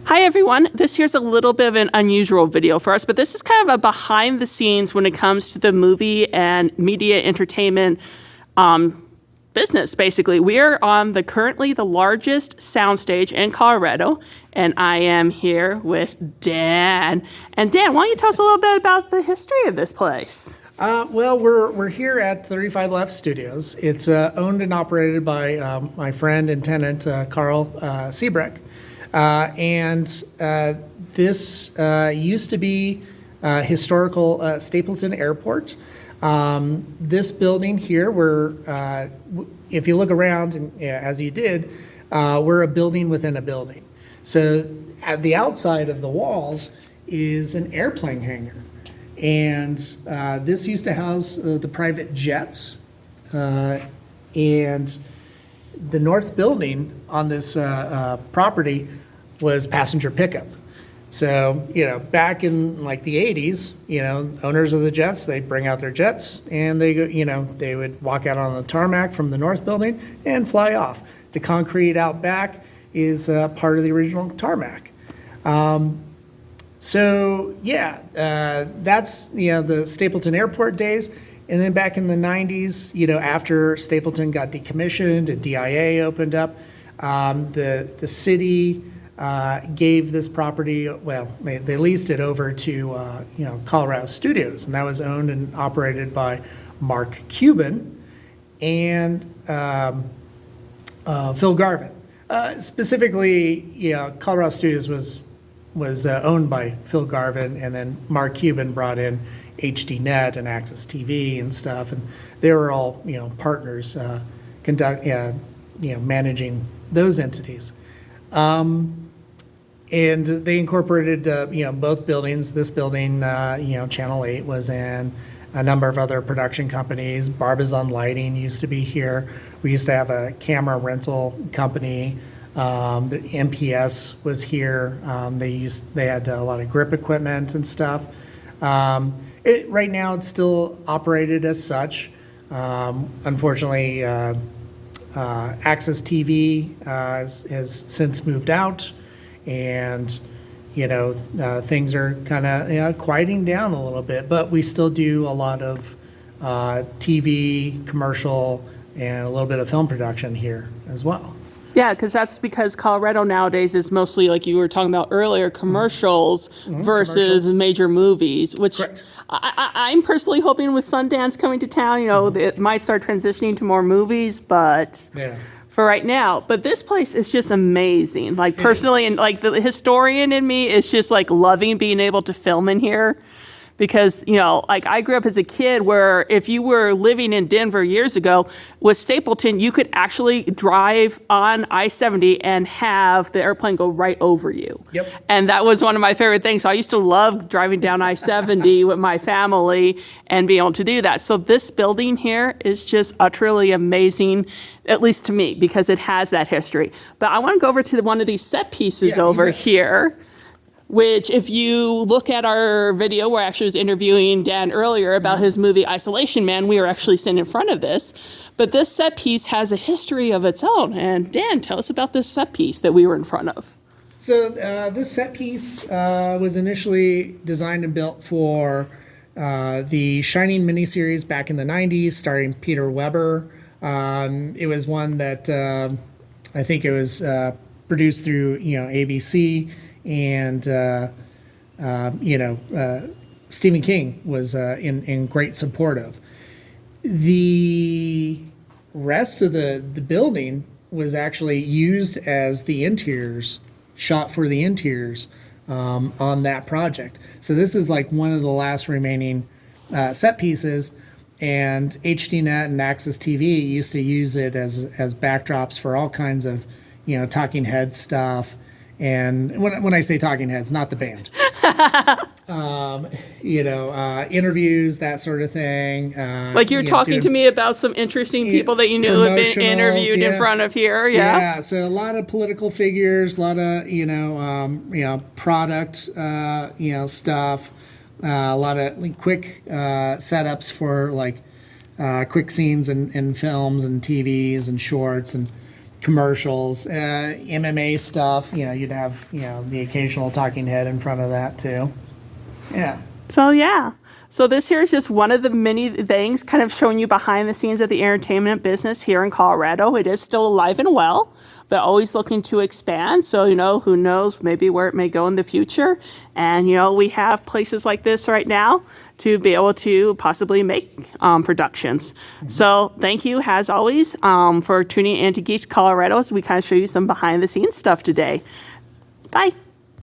Hi, everyone. This here's a little bit of an unusual video for us, but this is kind of a behind the scenes when it comes to the movie and media entertainment business, basically. We are on currently the largest soundstage in Colorado, and I am here with Dan. And Dan, why don't you tell us a little bit about the history of this place? Well, we're here at 35 Left Studios. It's owned and operated by my friend and tenant, Carl Seabreck. This used to be historical Stapleton Air Port. This building here, if you look around, and as you did, we're a building within a building. So at the outside of the walls is an airplane hangar. And this used to house the private jets. And the north building on this property was passenger pickup. So, back in like the 80s, owners of the jets, they'd bring out their jets and they would walk out on the tarmac from the north building and fly off. The concrete out back is part of the original tarmac. That's the Stapleton Airport days. And then back in the 90s, after Stapleton got decommissioned and DIA opened up, the city gave this property, they leased it over to, Colorado Studios. And that was owned and operated by Mark Cuban and Phil Garvin. Specifically, Colorado Studios was owned by Phil Garvin, and then Mark Cuban brought in HDNet and Access TV and stuff, and they were all partners managing those entities, and they incorporated both buildings. This building, Channel 8 was in. A number of other production companies. Barbizon Lighting used to be here. We used to have a camera rental company. The MPS was here. They had a lot of grip equipment and stuff. Right now, it's still operated as such. Unfortunately, Access TV has since moved out, and things are kind of quieting down a little bit. But we still do a lot of TV, commercial, and a little bit of film production here as well. Yeah, because Colorado nowadays is mostly, like you were talking about earlier, commercials versus major movies, which I'm personally hoping with Sundance coming to town, it might start transitioning to more movies, but for right now. But this place is just amazing. Like personally, and like the historian in me is just like loving being able to film in here. Because, like I grew up as a kid where if you were living in Denver years ago, with Stapleton, you could actually drive on I-70 and have the airplane go right over you. Yep. And that was one of my favorite things. So I used to love driving down I-70 with my family and being able to do that. So this building here is just utterly amazing, at least to me, because it has that history. But I want to go over to one of these set pieces over here, which if you look at our video where I actually was interviewing Dan earlier about his movie Isolation Man, we were actually sitting in front of this. But this set piece has a history of its own. And Dan, tell us about this set piece that we were in front of. So this set piece was initially designed and built for the Shining miniseries back in the 90s, starring Peter Weber. It was one that I think it was produced through ABC. And, Stephen King was in great support of. The rest of the building was actually used as the interiors, shot for the interiors on that project. So this is like one of the last remaining set pieces. And HDNet and Access TV used to use it as backdrops for all kinds of, talking head stuff. And when I say talking heads, not the band, interviews, that sort of thing. Like you're talking to me about some interesting people that you knew have been interviewed in front of here. Yeah. So a lot of political figures, a lot of, product, stuff, a lot of quick setups for like quick scenes in films and TVs and shorts and commercials, MMA stuff. You'd have the occasional talking head in front of that too. Yeah. So yeah. So this here is just one of the many things kind of showing you behind the scenes of the entertainment business here in Colorado. It is still alive and well, but always looking to expand. So, who knows maybe where it may go in the future. And, we have places like this right now to be able to possibly make productions. Mm-hmm. So thank you, as always, for tuning in to Geeks Colorado as we kind of show you some behind the scenes stuff today. Bye.